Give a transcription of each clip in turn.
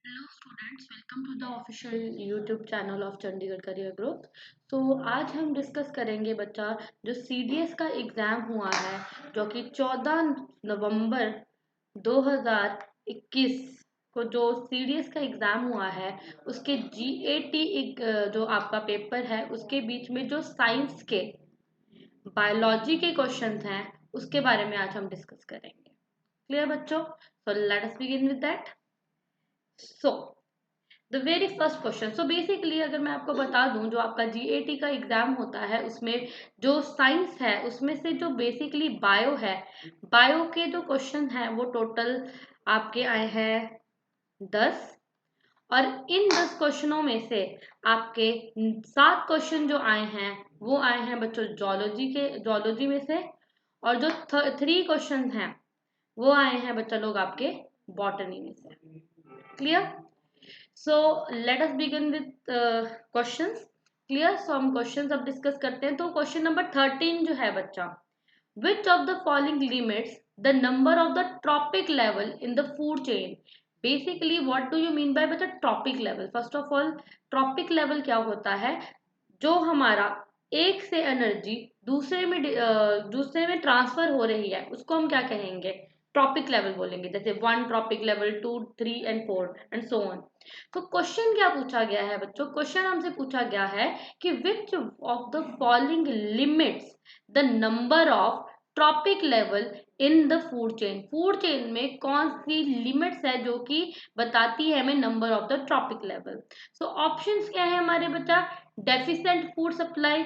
Hello students, welcome to the official YouTube channel of Chandigarh career growth. तो आज हम discuss करेंगे बच्चा जो सीडीएस का एग्ज़ाम हुआ है जो कि 14 नवंबर 2021 को जो सीडीएस का एग्ज़ाम हुआ है उसके जीएटी एक जो आपका पेपर है उसके बीच में जो साइंस के बायोलॉजी के क्वेश्चंस हैं उसके बारे में आज हम डिस्कस करेंगे। क्लियर बच्चों? सो let us begin with that. So the very first question, so basically अगर मैं आपको बता दूं जो आपका जीएटी का एग्जाम होता है उसमें जो साइंस है उसमें से जो बेसिकली बायो है, बायो के जो क्वेश्चन हैं वो टोटल आपके आए हैं 10। और इन 10 क्वेश्चनों में से आपके 7 क्वेश्चन जो आए हैं वो आए हैं बच्चों जूलॉजी में से। और जो 3 क्वेश्चन हैं वो आए हैं बच्चा लोग आपके बॉटनी में से। Clear? So let us begin with questions. Clear? So हम क्वेश्चंस अब डिस्कस करते हैं। तो क्वेश्चन नंबर 13 जो है बच्चा, which of the following limits the number of the trophic level in the food chain. Basically what do you mean by बच्चा trophic level? First of all trophic level क्या होता है? जो हमारा एक से एनर्जी दूसरे में ट्रांसफर हो रही है उसको हम क्या कहेंगे? ट्रॉपिक लेवल बोलेंगे। जैसे 1 trophic level, 2, 3 and 4 and so on. तो क्वेश्चन क्या पूछा गया है बच्चों? क्वेश्चन हमसे पूछा गया है कि विच of the following limits the number of tropic level in the food chain. Food chain में कौन सी लिमिट्स है जो कि बताती है हमें number of the trophic level. So options क्या है हमारे बच्चा? डेफिशिएंट फूड सप्लाई,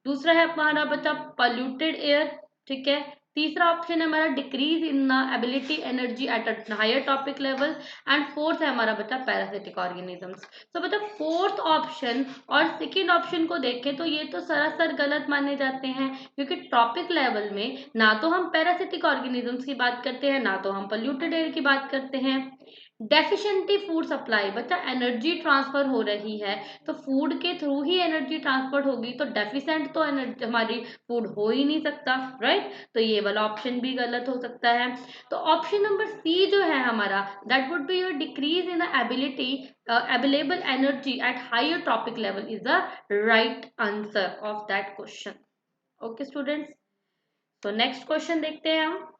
दूसरा है हमारा बचा पॉल्यूटेड एयर, ठीक है। तीसरा ऑप्शन है हमारा decrease in the ability energy at a higher trophic level. And fourth है हमारा बचा पैरासिटिक ऑर्गेनिजम्स। तो बचा फोर्थ ऑप्शन और सेकेंड ऑप्शन को देखें तो ये तो सरासर गलत माने जाते हैं, क्योंकि टॉपिक लेवल में ना तो हम पैरासिटिक ऑर्गेनिजम्स की बात करते हैं ना तो हम पॉल्यूटेड एयर की बात करते हैं। डेफिशिएंटी फूड सप्लाई, बच्चा एनर्जी ट्रांसफर हो रही है तो फूड के थ्रू ही एनर्जी ट्रांसफर होगी, तो डेफिशिएंट तो एनर्जी हमारी फूड हो ही नहीं सकता, राइट। तो ये वाला ऑप्शन भी गलत हो सकता है। तो ऑप्शन नंबर सी जो है हमारा, that would be your decrease in the ability available energy at higher trophic level is the right answer of that question. Okay students, तो नेक्स्ट क्वेश्चन देखते हैं हम।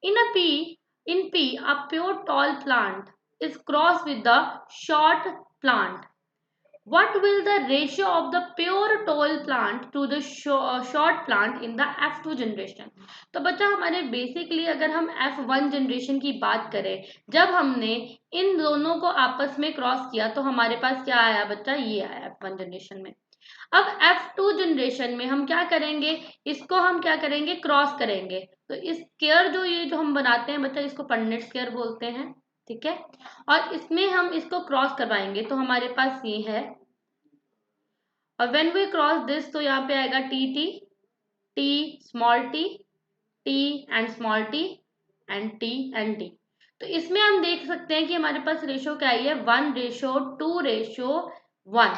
In a pea, in pea, a pure tall plant is crossed with the short plant. What will the ratio of the pure tall plant to the short plant in the F2 generation? तो बच्चा हमारे basically अगर हम F1 generation की बात करें, जब हमने इन दोनों को आपस में क्रॉस किया तो हमारे पास क्या आया बच्चा? ये आया F1 जनरेशन में। अब F2 जनरेशन में हम क्या करेंगे? इसको हम क्या करेंगे? क्रॉस करेंगे। तो इस स्केयर जो ये जो हम बनाते हैं बच्चा, इसको पन्नेट स्केयर बोलते हैं, ठीक है। और इसमें हम इसको क्रॉस करवाएंगे तो हमारे पास ये है। और व्हेन वी क्रॉस दिस तो यहाँ पे आएगा T T, T small T, T and small T and T and T. तो इसमें हम देख सकते हैं कि हमारे पास रेशो क्या आई है? 1:2:1।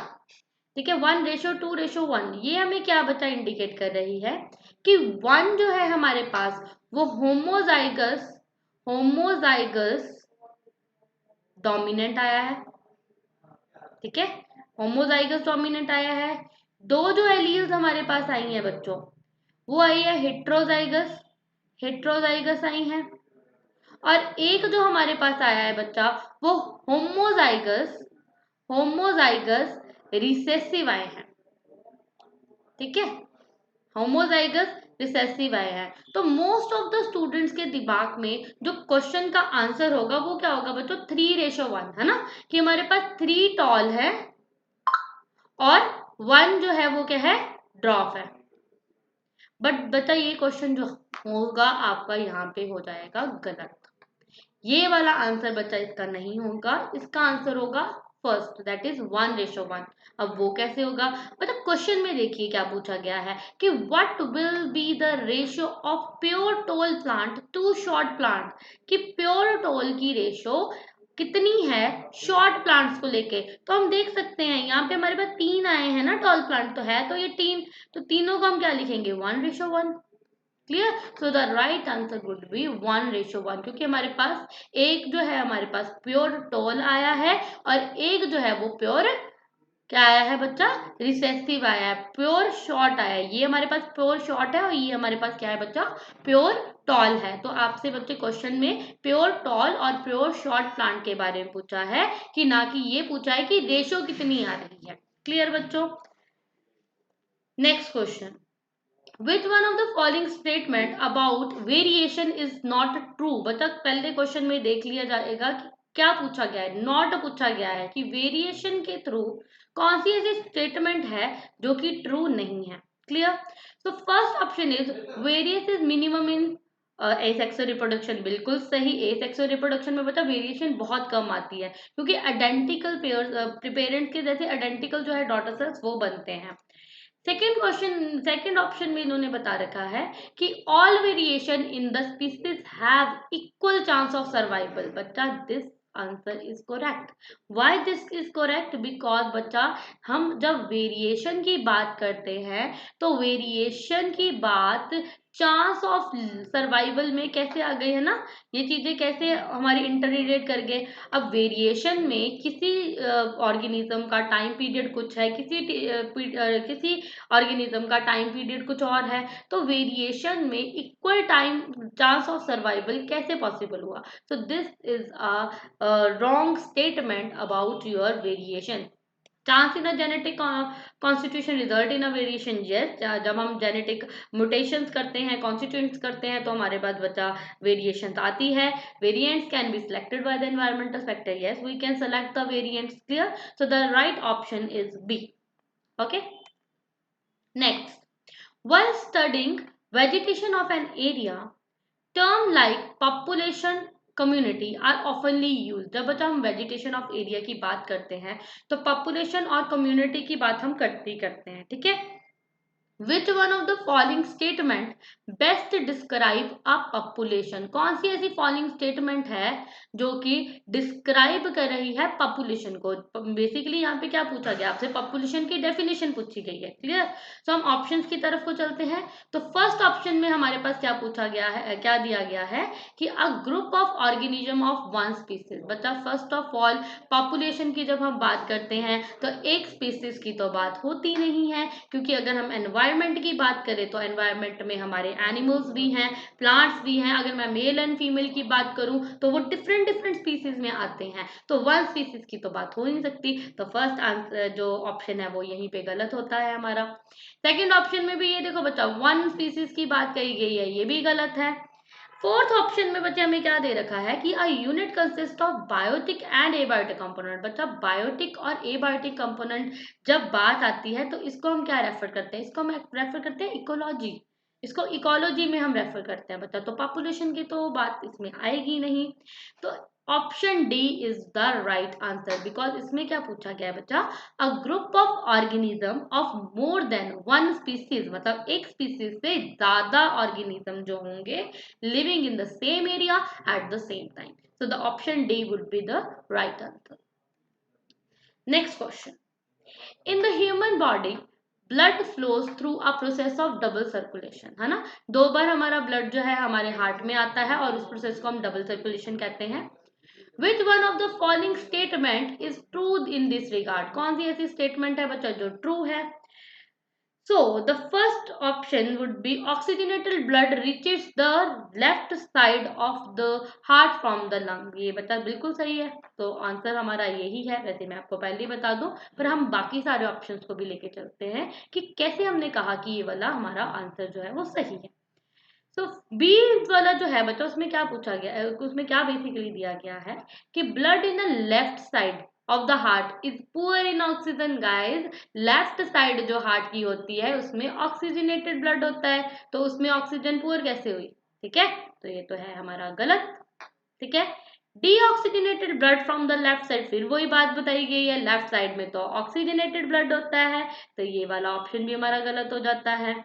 ठीक है, 1:2:1। ये हमें क्या बच्चा इंडिकेट कर रही है कि 1 जो है हमारे पास वो होमोजाइगस होमोजाइगस डोमिनेंट आया है, ठीक है। होमोजाइगस डोमिनेंट आया है। दो जो एलील्स हमारे पास आई हैं बच्चों, वो आई है हेट्रोजाइगस हेट्रोजाइगस आई हैं। और एक जो हमारे पास आया है बच्चा वो होमोजाइगस होमोजाइगस रिसेसिव आए हैं, ठीक है। होमोजाइगस रिसेसिव आए हैं। तो मोस्ट ऑफ द स्टूडेंट्स के दिमाग में जो क्वेश्चन का आंसर होगा वो क्या होगा बच्चों? 3:1 है ना, कि हमारे पास 3 टॉल है और 1 जो है वो क्या है? ड्रॉप है। बट बता ये क्वेश्चन जो होगा आपका यहाँ पे हो जाएगा गलत। ये वाला आंसर बच्चा इसका नहीं होगा, इसका आंसर होगा फर्स्ट, दैट इज 1:1। अब वो कैसे होगा? मतलब क्वेश्चन में देखिए क्या पूछा गया है कि what will be the ratio of pure tall plant to short plant, कि प्योर टोल की रेशो कितनी है शॉर्ट प्लांट्स को लेके। तो हम देख सकते हैं यहाँ पे हमारे पास 3 आए हैं ना टॉल प्लांट, तो है तो ये 3, तो तीनों को हम क्या लिखेंगे? 1:1, clear. So the right answer would B 1:1, क्योंकि हमारे पास एक जो है हमारे पास प्योर टॉल आया है और एक जो है वो प्योर क्या आया है बच्चा, रिसेसिव आया है, प्योर शॉर्ट आया है। ये हमारे पास प्योर शॉर्ट है और ये हमारे पास क्या है बच्चा, प्योर टॉल है। तो आपसे बच्चे क्वेश्चन में प्योर टॉल और प्योर शॉर्ट प्लांट के बारे में पूछा है, कि ना कि ये पूछा है कि रेशो कितनी आ रही है। क्लियर बच्चों। Next question, Which one of the following statement about variation is not true? बच्चा पहले क्वेश्चन में देख लिया जाएगा कि क्या पूछा गया है। नॉट पूछा गया है कि वेरिएशन के थ्रू कौन सी ऐसी स्टेटमेंट है जो कि ट्रू नहीं है। Clear. So first option is various is minimum in asexual reproduction. बिल्कुल सही। एसेक्सुअल रिप्रोडक्शन में बता वेरिएशन बहुत कम आती है, क्योंकि आइडेंटिकल पेरेंट्स के जैसे आइडेंटिकल जो है डॉटर सेल्स वो बनते हैं। सेकंड ऑप्शन में इन्होंने बता रखा है कि all variation in the species have equal chance of survival. बच्चा this answer is correct. Why this is correct? Because बच्चा हम जब वेरिएशन की बात करते हैं तो वेरिएशन की बात चांस ऑफ सर्वाइवल में कैसे आ गई है ना, ये चीजें कैसे हमारी इंटर रिलेट कर गए। अब वेरिएशन में किसी ऑर्गेनिज्म का टाइम पीरियड कुछ है, किसी ऑर्गेनिज्म का टाइम पीरियड कुछ और है, तो वेरिएशन में equal time chance of survival कैसे पॉसिबल हुआ। So this is a wrong statement about your variation. Chance in a genetic constitution result in a variation, yes. जब हम जेनेटिक म्यूटेशंस करते हैं, कॉन्स्टिट्यूएंट्स करते हैं, तो हमारे पास बचा वेरिएशन आती है। Variants can be selected by the environmental factor, yes we can select the variants. Clear. So the right option is B. Okay. Next, while studying vegetation of an area, term like population community are oftenly used। जब बच्चा हम vegetation of area की बात करते हैं तो population और community की बात हम करते ही करते हैं, ठीक है। Which one of the following statement best describe a population? कौन सी ऐसी following statement है जो कि डिस्क्राइब कर रही है पॉपुलेशन को। बेसिकली यहाँ पे क्या पूछा गया आपसे, पॉपुलेशन की डेफिनेशन पूछी गई है। क्लियर। तो हम ऑप्शंस की तरफ को चलते हैं। तो फर्स्ट ऑप्शन में हमारे पास क्या पूछा गया है, क्या दिया गया है कि a group of organism of one species. बच्चा फर्स्ट ऑफ ऑल पॉपुलेशन की जब हम बात करते हैं तो एक स्पीसीज की तो बात होती नहीं है, क्योंकि अगर हम एनवायरनमेंट की बात करें तो एनवायरनमेंट में हमारे एनिमल्स भी हैं, प्लांट्स भी हैं। अगर मैं मेल एंड फीमेल की बात करूं तो वो डिफरेंट डिफरेंट स्पीसीज में आते हैं, तो वन स्पीसीज की तो बात हो ही नहीं सकती। तो फर्स्ट आंसर जो ऑप्शन है वो यहीं पे गलत होता है हमारा। सेकंड ऑप्शन में भी ये देखो बच्चा वन स्पीसीज की बात कही गई है, ये भी गलत है। फोर्थ ऑप्शन में बच्चे हमें क्या दे रखा है कि a unit consist of biotic and abiotic component. बच्चा बायोटिक और एबायोटिक कंपोनेंट जब बात आती है तो इसको हम क्या रेफर करते हैं, इसको हम रेफर करते हैं इकोलॉजी। इसको इकोलॉजी में हम रेफर करते हैं बच्चा। तो पॉपुलेशन की तो बात इसमें आएगी नहीं। तो option D is the right answer, because इसमें क्या पूछा गया है बच्चा, a group of organism of more than one species, मतलब एक स्पीसीज से ज्यादा ऑर्गेनिज्म जो होंगे living in the same area at the same time. So the option D would be the right answer. Next question. In the human body, blood flows through a process of double circulation, है ना। दो बार हमारा blood जो है हमारे heart में आता है और उस प्रोसेस को हम डबल सर्कुलेशन कहते हैं। Which one of the following statement is true in this regard? कौन सी ऐसी स्टेटमेंट है बच्चा जो ट्रू है। So the first option would be oxygenated blood reaches the left side of the heart from the lung। ये बता बिल्कुल सही है, तो आंसर हमारा यही है। वैसे मैं आपको पहले ही बता दूं, पर हम बाकी सारे ऑप्शंस को भी लेके चलते हैं कि कैसे हमने कहा कि ये वाला हमारा आंसर जो है वो सही है। तो बी वाला जो है बच्चा उसमें क्या पूछा गया, उसमें क्या बेसिकली दिया गया है कि blood in the left side of the heart is poor in oxygen. Guys left side जो हार्ट की होती है उसमें ऑक्सीजनेटेड ब्लड होता है, तो उसमें ऑक्सीजन पुअर कैसे हुई। ठीक है, तो ये तो है हमारा गलत। ठीक है। Deoxygenated blood from the left side, फिर वही बात बताई गई है, लेफ्ट साइड में तो ऑक्सीजनेटेड ब्लड होता है, तो ये वाला ऑप्शन भी हमारा गलत हो जाता है।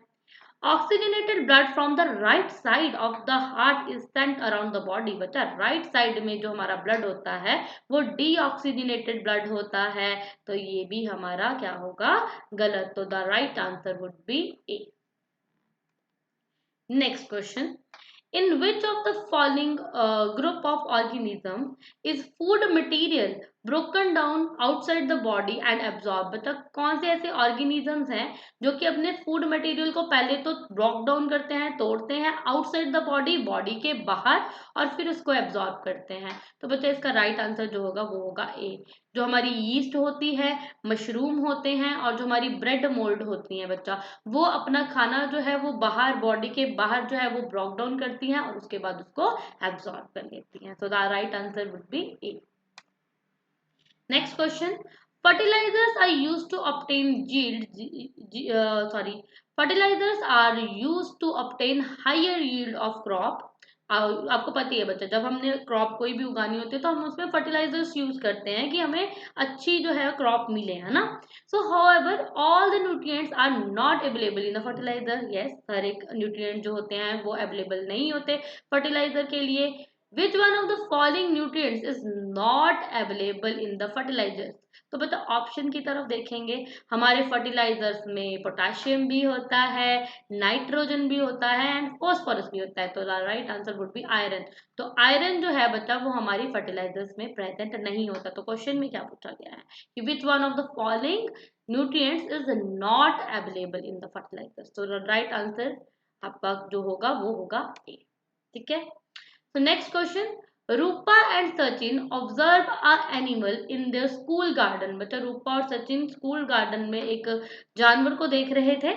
Oxygenated blood from the right side of the heart is sent around the body. बच्चा राइट साइड में जो हमारा ब्लड होता है वो डीऑक्सीजनेटेड ब्लड होता है, तो ये भी हमारा क्या होगा, गलत। तो the right answer would be A. Next question. In which of the following group of organism is food material broken down outside the body and absorbed? मतलब कौन से ऐसे organisms हैं जो कि अपने food material को पहले तो ब्रोक डाउन करते हैं, तोड़ते हैं आउटसाइड द बॉडी, बॉडी के बाहर, और फिर उसको एब्जॉर्ब करते हैं? तो बच्चा इसका राइट आंसर जो होगा वो होगा ए। जो हमारी यीस्ट होती है, मशरूम होते हैं, और जो हमारी ब्रेड मोल्ड होती है बच्चा, वो अपना खाना जो है वो बाहर, बॉडी के बाहर जो है वो ब्रोक डाउन करती हैं और उसके बाद उसको एब्सॉर्ब कर लेती हैं। So the right answer would be A. Next question. Fertilizers are used to obtain fertilizers are used to obtain higher yield of crop. आपको पता ही है बच्चा, जब हमने क्रॉप कोई भी उगानी होती है तो हम उसमें फर्टिलाइजर्स यूज करते हैं कि हमें अच्छी जो है क्रॉप मिले, है ना। So however all the nutrients are not available in the fertiliser. Yes, हर एक न्यूट्रिएंट जो होते हैं वो अवेलेबल नहीं होते फर्टिलाइजर के लिए। Which one of the following nutrients is not available in the fertilizers? तो बता ऑप्शन की तरफ देखेंगे, हमारे फर्टिलाइजर्स में पोटाशियम भी होता है, नाइट्रोजन भी होता है एंड फॉस्फोरस भी होता है। तो right answer would B iron. तो आयरन जो है बच्चा वो हमारी फर्टिलाइजर्स में प्रेजेंट नहीं होता। तो क्वेश्चन में क्या पूछा गया है कि which one of the following nutrients is not available in the fertilizers? तो राइट आंसर आपका जो होगा वो होगा ए। ठीक है। So next question. Rupa and Sachin observe a animal in their school garden. बच्चा रूपा और सचिन स्कूल गार्डन में एक जानवर को देख रहे थे।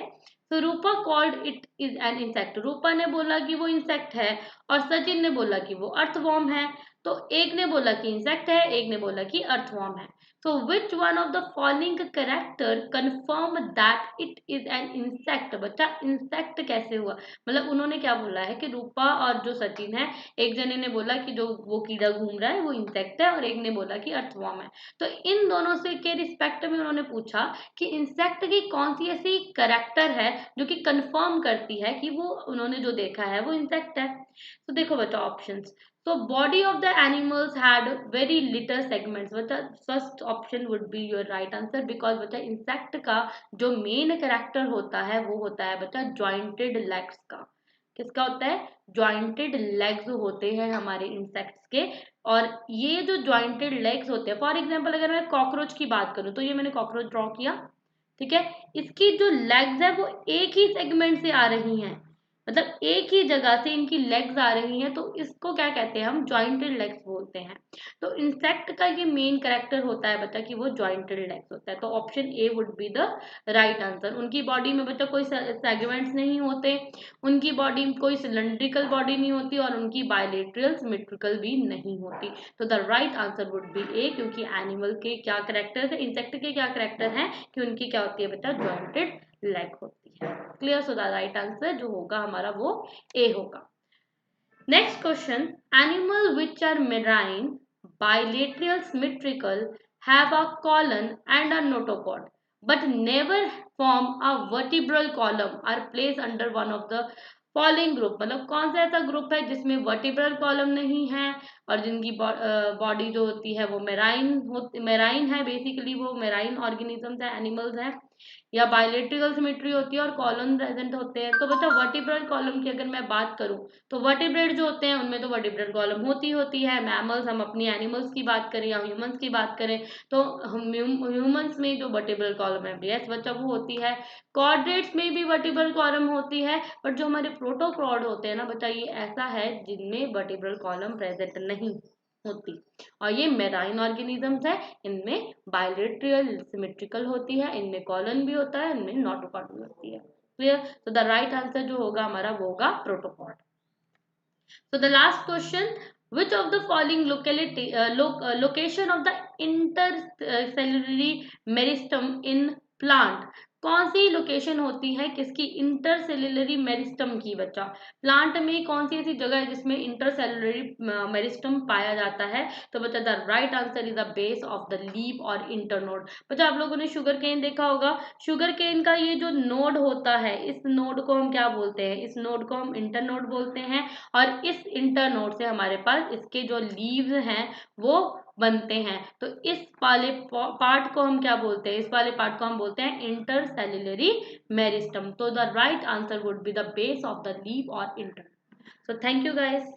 तो Rupa called it is an insect. Rupa ने बोला कि वो इंसेक्ट है और सचिन ने बोला कि वो अर्थवॉर्म है। तो एक ने बोला कि इंसेक्ट है, एक ने बोला कि अर्थवॉर्म है। So which one of the following character confirm that it is an insect? बच्चा इंसेक्ट कैसे हुआ? मतलब उन्होंने क्या बोला है कि रूपा और जो सचिन है, एक जने ने बोला कि जो वो कीड़ा घूम रहा है वो इंसेक्ट है और एक ने बोला कि अर्थवॉर्म है। तो इन दोनों से के रिस्पेक्ट में उन्होंने पूछा कि इंसेक्ट की कौन सी ऐसी कैरेक्टर है जो कि कंफर्म करती है कि वो उन्होंने जो देखा है वो इंसेक्ट है। तो देखो बच्चा options. So body of the animals had very little segments. बच्चा first option would be your right answer, because बच्चा इंसेक्ट का जो मेन कैरेक्टर होता है वो होता है बच्चा जॉइंटेड लेग्स का। किसका होता है? जॉइंटेड लेग्स होते हैं हमारे इंसेक्ट्स के। और ये जो जॉइंटेड लेग्स होते हैं, फॉर एग्जांपल अगर मैं कॉकरोच की बात करूं तो ये मैंने कॉकरोच ड्रॉ किया, ठीक है। इसकी जो लेग्स है वो एक ही सेगमेंट से आ रही हैं, मतलब एक ही जगह से इनकी लेग्स आ रही हैं, तो इसको क्या कहते हैं? हम जॉइंटेड लेग्स बोलते हैं। तो इंसेक्ट का ये मेन कैरेक्टर होता है बच्चा कि वो जॉइंटेड लेग्स होता है। तो option A would be the right answer. उनकी बॉडी में बच्चा कोई सेगमेंट्स नहीं होते, उनकी बॉडी में कोई सिलेंड्रिकल बॉडी नहीं होती और उनकी बायलेटरल सिमेट्रिकल भी नहीं होती। तो the right answer would be A, क्योंकि एनिमल के क्या कैरेक्टर है, इंसेक्ट के क्या कैरेक्टर है कि उनकी क्या होती है बच्चा? जॉइंटेड लेग होती है। Clear? So the right answer जो होगा हमारा वो ए होगा। Next question. Animal which are marine, bilateral symmetrical, have a colon and a notochord but never form a vertebral column are placed under one of the following group. मतलब कौन सा ऐसा group है जिसमें वर्टिब्रल कॉलम नहीं है और जिनकी बॉडी जो होती है वो मेराइन है, बेसिकली वो मेराइन ऑर्गेनिजम्स है, एनिमल्स हैं, या बायलेटरल सिमेट्री होती है और कॉलम प्रेजेंट होते हैं। तो बता वर्टिब्रल कॉलम की अगर मैं बात करूं तो वर्टिब्रेट जो होते हैं उनमें तो वर्टिब्रल कॉलम होती है। मैमल्स, हम अपनी एनिमल्स की बात करें या ह्यूमंस की बात करें तो हम ह्यूमंस में जो वर्टिब्रल कॉलम है, यस बच्चा, वो होती है। कॉर्डेट्स में भी वर्टिब्रल कॉलम होती है, बट जो हमारे प्रोटोकॉर्ड होते हैं ना बच्चा, ये ऐसा है जिनमें वर्टिब्रल कॉलम प्रेजेंट नहीं होती और ये मेराइन ऑर्गेनिजम्स है। इनमें बायलेटरल सिमेट्रिकल होती है, इनमें कॉलन भी होता है, इनमें नोटोकॉर्ड भी होती है। क्लियर? तो द राइट आंसर जो होगा हमारा वो होगा प्रोटोकॉर्ड। So the last question, which of the following location of the intercellulary meristem in plant? कौन सी लोकेशन होती है किसकी? इंटरसेलुलरी मेरिस्टम की। बच्चा प्लांट में कौन सी ऐसी जगह है जिसमें इंटरसेलुलरी मेरिस्टम पाया जाता है? तो बच्चा the right answer is the base of the leaf और इंटरनोड। बच्चा आप लोगों ने शुगर केन देखा होगा, शुगर केन का ये जो नोड होता है, इस नोड को हम क्या बोलते हैं? इस नोड को हम इंटरनोड बोलते हैं। और इस इंटरनोड से हमारे पास इसके जो लीव्स हैं वो बनते हैं। तो इस वाले पार्ट को हम क्या बोलते हैं, इस वाले पार्ट को हम बोलते हैं इंटरसेल्युलरी मेरिस्टम। तो the right answer would be the base of the leaf और inter. So thank you guys.